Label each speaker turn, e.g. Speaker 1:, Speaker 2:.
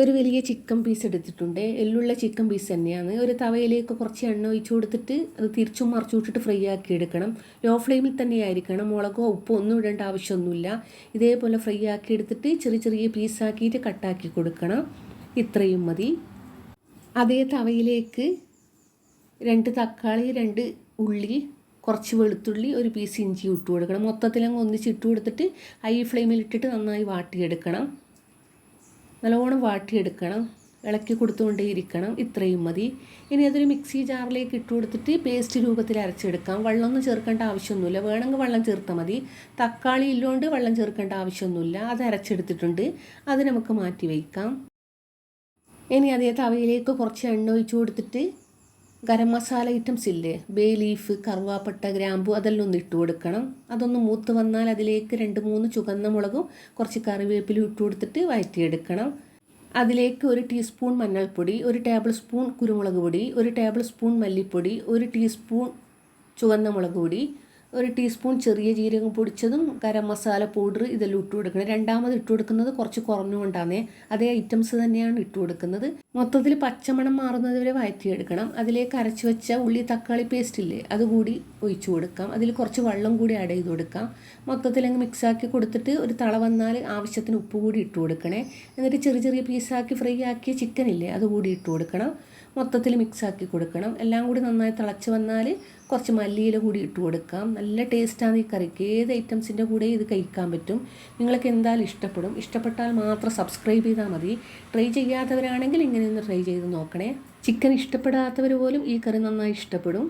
Speaker 1: ഒരു വലിയ chicken piece എടുത്തിട്ടുണ്ട്. എല്ലുള്ള ചിക്കൻ പീസ് തന്നെയാണ്. ഒരു തവയിലേക്ക് കുറച്ച് എണ്ണ ഒഴിച്ചു കൊടുത്തിട്ട് അത് തിരിച്ചും മറിച്ചു വിട്ടിട്ട് ഫ്രൈ ആക്കി എടുക്കണം. ലോ ഫ്ലെയിമിൽ തന്നെ ആയിരിക്കണം. മുളകോ ഉപ്പോ ഒന്നും ഇടേണ്ട ആവശ്യമൊന്നുമില്ല. ഇതേപോലെ ഫ്രൈ ആക്കി എടുത്തിട്ട് ചെറിയ ചെറിയ പീസാക്കിയിട്ട് കട്ടാക്കി കൊടുക്കണം. ഇത്രയും മതി. അതേ തവയിലേക്ക് 2 തക്കാളി, 2 ഉള്ളി, കുറച്ച് വെളുത്തുള്ളി, ഒരു പീസ് ഇഞ്ചി ഇട്ട് കൊടുക്കണം. മൊത്തത്തിലങ്ങ് ഒന്നിച്ചിട്ട് കൊടുത്തിട്ട് ഹൈ ഫ്ലെയിമിൽ ഇട്ടിട്ട് നന്നായി വാട്ടിയെടുക്കണം. നല്ലോണം വാട്ടിയെടുക്കണം. ഇളക്കി കൊടുത്തുകൊണ്ടേയിരിക്കണം. ഇത്രയും മതി. ഇനി അതൊരു മിക്സി ജാറിലേക്ക് ഇട്ട് കൊടുത്തിട്ട് പേസ്റ്റ് രൂപത്തിൽ അരച്ചെടുക്കാം. വെള്ളമൊന്നും ചേർക്കേണ്ട ആവശ്യമൊന്നുമില്ല. വേണമെങ്കിൽ വെള്ളം ചേർത്താൽ മതി. തക്കാളി ഇല്ലോണ്ട് വെള്ളം ചേർക്കേണ്ട ആവശ്യമൊന്നുമില്ല. അത് അരച്ചെടുത്തിട്ടുണ്ട്. അത് നമുക്ക് മാറ്റി വയ്ക്കാം. ഇനി അതേ തവയിലേക്ക് കുറച്ച് എണ്ണ ഒഴിച്ച് കൊടുത്തിട്ട് ഗരം മസാല ഐറ്റംസ് ഇല്ലേ, ബേ ലീഫ്, കറുവാപ്പട്ട, ഗ്രാമ്പു, അതെല്ലാം ഒന്ന് ഇട്ട് കൊടുക്കണം. അതൊന്ന് മൂത്ത് വന്നാൽ അതിലേക്ക് 2-3 ചുവന്ന മുളകും കുറച്ച് കറിവേപ്പിലും ഇട്ട് കൊടുത്തിട്ട് വഴറ്റിയെടുക്കണം. അതിലേക്ക് 1 ടീസ്പൂൺ മഞ്ഞൾപ്പൊടി, 1 ടേബിൾ സ്പൂൺ കുരുമുളക് പൊടി, 1 ടേബിൾ സ്പൂൺ മല്ലിപ്പൊടി, 1 ടീസ്പൂൺ ചുവന്ന മുളക് പൊടി, 1 ടീസ്പൂൺ ചെറിയ ജീരകം പൊടിച്ചതും ഗരം മസാല പൗഡർ ഇതെല്ലാം ഇട്ട് കൊടുക്കണം. രണ്ടാമത് ഇട്ട് കൊടുക്കുന്നത് കുറച്ച് കുറഞ്ഞുകൊണ്ടാണ്. അതേ ഐറ്റംസ് തന്നെയാണ് ഇട്ട് കൊടുക്കുന്നത്. മൊത്തത്തിൽ പച്ചമണം മാറുന്നത് വരെ വഴറ്റിയെടുക്കണം. അതിലേക്ക് അരച്ച് വെച്ച ഉള്ളി തക്കാളി പേസ്റ്റ് ഇല്ലേ, അതുകൂടി ഒഴിച്ചു കൊടുക്കാം. അതിൽ കുറച്ച് വെള്ളം കൂടി ആഡ് ചെയ്ത് കൊടുക്കാം. മൊത്തത്തിലങ്ങ് മിക്സാക്കി കൊടുത്തിട്ട് ഒരു തള വന്നാൽ ആവശ്യത്തിന് ഉപ്പ് കൂടി ഇട്ട് കൊടുക്കണേ. എന്നിട്ട് ചെറിയ ചെറിയ പീസാക്കി ഫ്രൈ ആക്കിയ ചിക്കൻ ഇല്ലേ, അതുകൂടി ഇട്ട് കൊടുക്കണം. മൊത്തത്തിൽ മിക്സാക്കി കൊടുക്കണം. എല്ലാം കൂടി നന്നായി തിളച്ച് വന്നാൽ കുറച്ച് മല്ലിയില കൂടി ഇട്ട് കൊടുക്കാം. നല്ല ടേസ്റ്റാണ് ഈ കറിക്ക്. ഏത് ഐറ്റംസിൻ്റെ കൂടെ ഇത് കഴിക്കാൻ പറ്റും. നിങ്ങൾക്ക് എന്തായാലും ഇഷ്ടപ്പെടും. ഇഷ്ടപ്പെട്ടാൽ മാത്രം സബ്സ്ക്രൈബ് ചെയ്താൽ മതി. ട്രൈ ചെയ്യാത്തവരാണെങ്കിൽ ഇങ്ങനെ ഒന്ന് ട്രൈ ചെയ്ത് നോക്കണേ. ചിക്കൻ ഇഷ്ടപ്പെടാത്തവർ പോലും ഈ കറി നന്നായി ഇഷ്ടപ്പെടും.